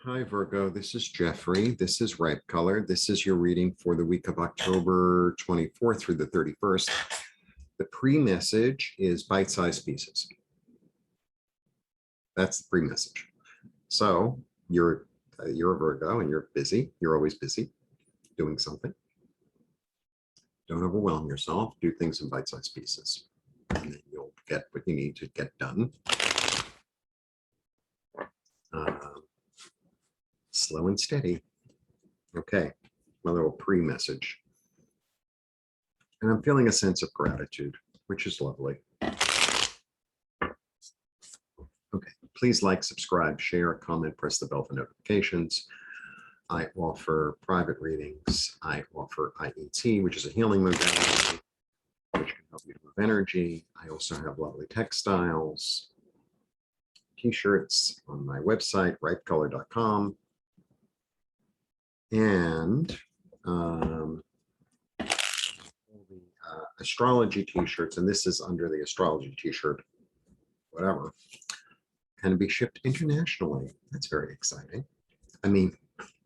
Hi, Virgo. This is Jeffrey. This is Ripe Color. This is your reading for the week of October 24th through the 31st. The pre-message is bite-sized pieces. That's the pre-message. So you're a Virgo and you're busy. You're always busy doing something. Don't overwhelm yourself. Do things in bite-sized pieces. And then you'll get what you need to get done. Slow and steady. Okay, my little pre-message. And I'm feeling a sense of gratitude, which is lovely. Okay, please like, subscribe, share, comment, press the bell for notifications. I offer private readings. I offer IET, which is a healing modality, which can help you to move energy. I also have lovely textiles, t-shirts on my website, ripecolor.com. And astrology t-shirts, and this is under the astrology t-shirt, whatever, can be shipped internationally. That's very exciting. I mean,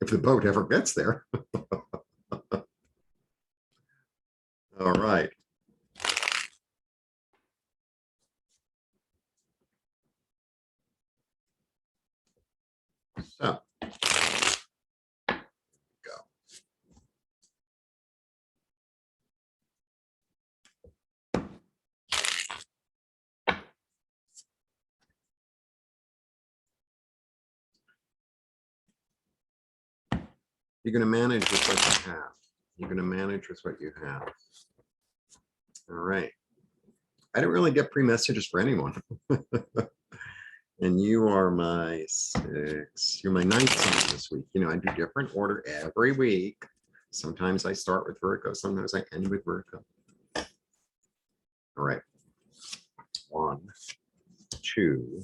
if the boat ever gets there. All right. So, go. You're going to manage with what you have. You're going to manage with what you have. All right. I didn't really get pre-messages for anyone. And you are my 6. You're my 9th sign this week. You know, I do different order every week. Sometimes I start with Virgo. Sometimes I end with Virgo. All right. 1, 2,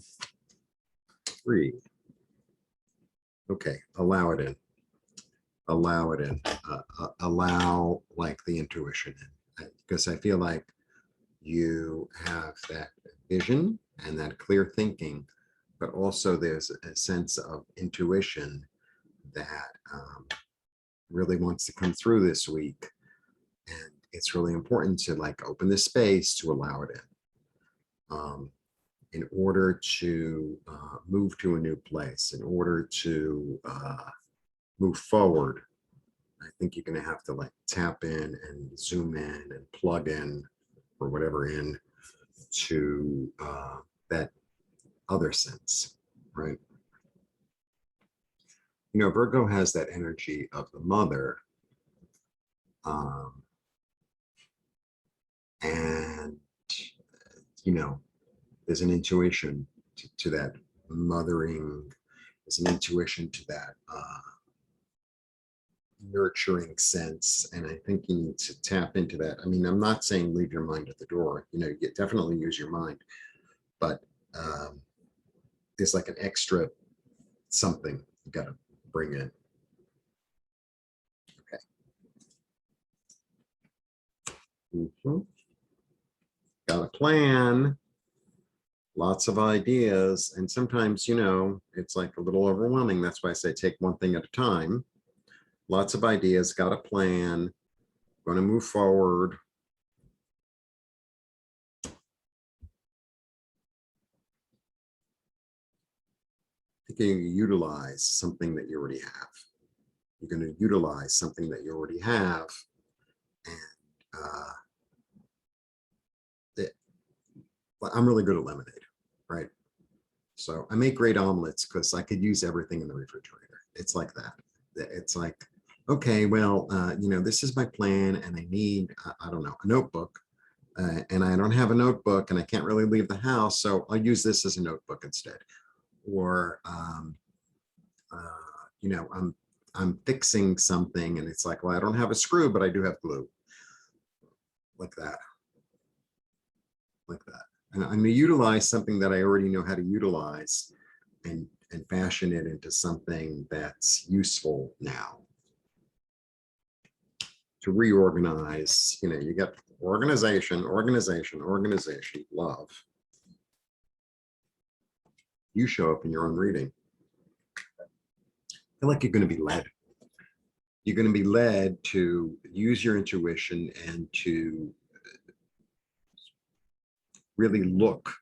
3. Okay. Allow it in. Allow it in. Allow like the intuition in, because I feel like you have that vision and that clear thinking, but also there's a sense of intuition that really wants to come through this week. And it's really important to like open the space to allow it in order to move to a new place, in order to move forward. I think you're going to have to like tap in and zoom in and plug in or whatever in to that other sense, right? You know, Virgo has that energy of the mother. And, you know, there's an intuition to that mothering, there's an intuition to that nurturing sense. And I think you need to tap into that. I mean, I'm not saying leave your mind at the door. You know, you definitely use your mind, but there's like an extra something you got to bring in. Okay. Got a plan, lots of ideas, and sometimes, you know, it's like a little overwhelming. That's why I say take one thing at a time. Lots of ideas, got a plan, going to move forward. You're going to utilize something that you already have. You're going to utilize something that you already have. And I'm really good at lemonade, right? So I make great omelets because I could use everything in the refrigerator. It's like that. It's like, okay, well, you know, this is my plan and I need, I don't know, a notebook. And I don't have a notebook and I can't really leave the house. So I'll use this as a notebook instead. Or, you know, I'm fixing something and it's like, well, I don't have a screw, but I do have glue. Like that. Like that. And I'm going to utilize something that I already know how to utilize and fashion it into something that's useful now. To reorganize, you know, you get organization, organization, organization, love. You show up in your own reading. feel like you're going to be led. You're going to be led to use your intuition and to really look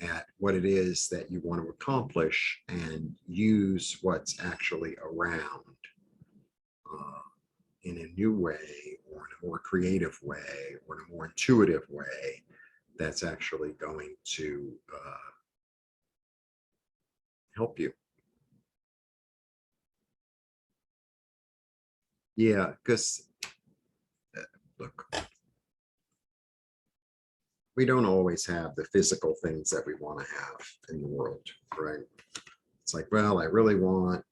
at what it is that you want to accomplish and use what's actually around uh, in a new way or in a more creative way or in a more intuitive way that's actually going to help you. Yeah, because look, we don't always have the physical things that we want to have in the world, right? It's like, well, I really want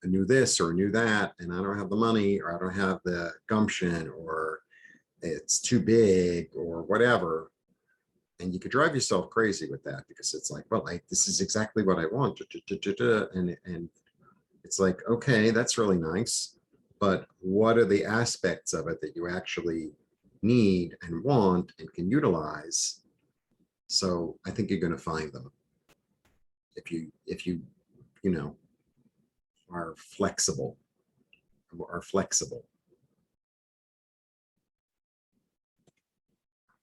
a new this or a new that, and I don't have the money, or I don't have the gumption, or it's too big, or whatever. And you could drive yourself crazy with that because it's like, well, this is exactly what I want. And it's like, okay, that's really nice. But what are the aspects of it that you actually need and want and can utilize? So I think you're going to find them if you you know are flexible.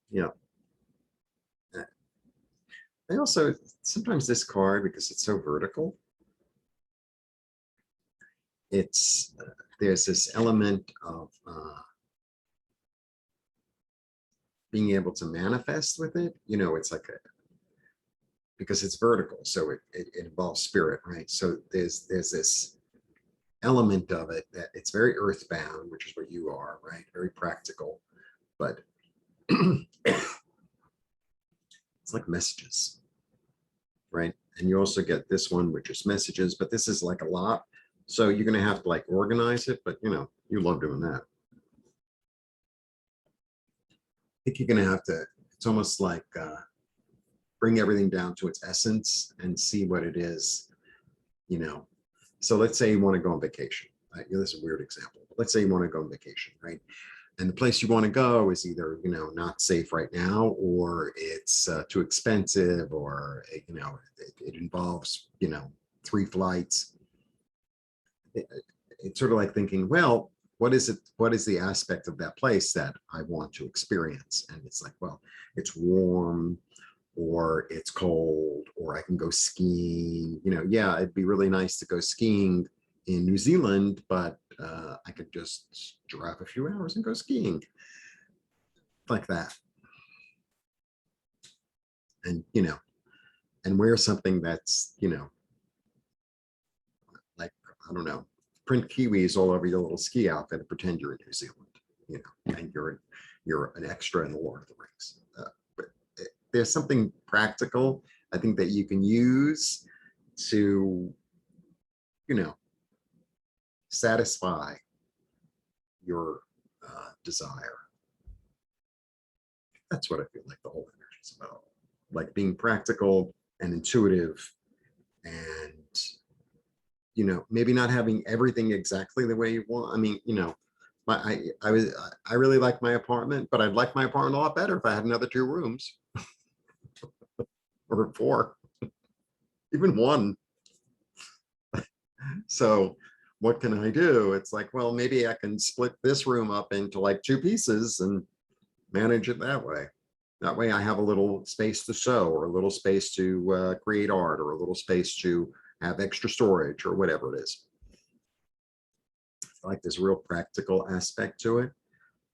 Yeah. I also sometimes this card, because it's so vertical, it's there's this element of being able to manifest with it. It's like because it's vertical, so it involves spirit, right? So there's this element of it that it's very earthbound, which is what you are, right? Very practical, but it's like messages, right? And you also get this one, which is messages, but this is like a lot. So you're going to have to like organize it, but you love doing that. I think you're going to have to, it's almost like bring everything down to its essence and see what it is, you know. So let's say you want to go on vacation. Right? This is a weird example. But let's say you want to go on vacation, right? And the place you want to go is either, not safe right now, or it's too expensive, or, it involves, 3 flights. It's sort of like thinking, well, what is it? What is the aspect of that place that I want to experience? And it's like, well, it's warm, or it's cold, or I can go skiing. Yeah, it'd be really nice to go skiing in New Zealand, but I could just drive a few hours and go skiing, like that. And and wear something that's like, I don't know, print kiwis all over your little ski outfit and pretend you're in New Zealand, and you're an extra in the Lord of the Rings. But there's something practical, I think, that you can use to satisfy your desire. That's what I feel like the whole energy is about, like being practical and intuitive, and maybe not having everything exactly the way you want. I mean, I really like my apartment, but I'd like my apartment a lot better if I had another 2 rooms, or 4, even 1. So what can I do? It's like, well, maybe I can split this room up into like 2 pieces and manage it that way. That way I have a little space to sew, or a little space to create art, or a little space to have extra storage, or whatever it is. I like this real practical aspect to it,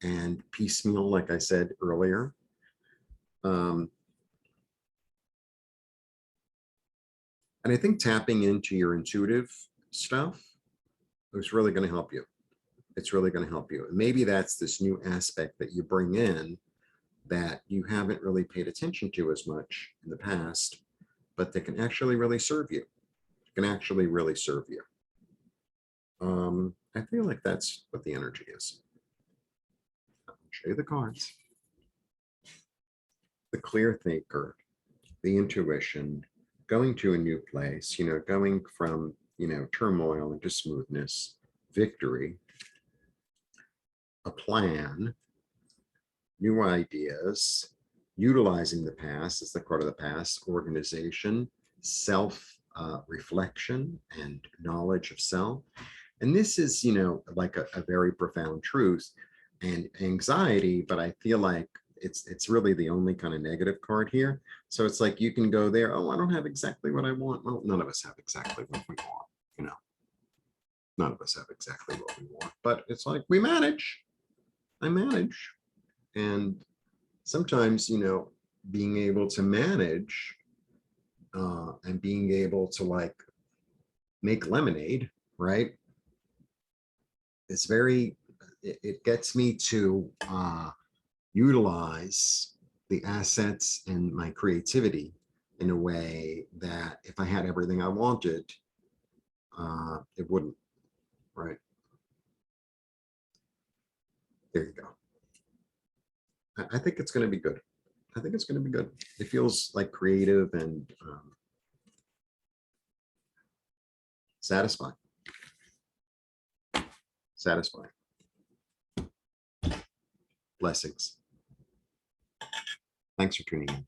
and piecemeal, like I said earlier. And I think tapping into your intuitive stuff is really going to help you. It's really going to help you. And maybe that's this new aspect that you bring in that you haven't really paid attention to as much in the past, but that can actually really serve you. Can actually really serve you. I feel like that's what the energy is. I'll show you the cards. The clear thinker, the intuition, going to a new place, going from, turmoil into smoothness, victory, a plan, new ideas, utilizing the past as the card of the past, organization, self reflection and knowledge of self. And this is, like a very profound truth and anxiety, but I feel like it's really the only kind of negative card here. So it's like you can go there, oh, I don't have exactly what I want. Well, none of us have exactly what we want, none of us have exactly what we want, but it's like we manage. I manage. And sometimes, being able to manage and being able to like make lemonade, right? It's very, it gets me to utilize the assets and my creativity in a way that if I had everything I wanted, it wouldn't, right? There you go. I think it's going to be good. I think it's going to be good. It feels like creative and satisfying. Satisfying. Blessings. Thanks for tuning in.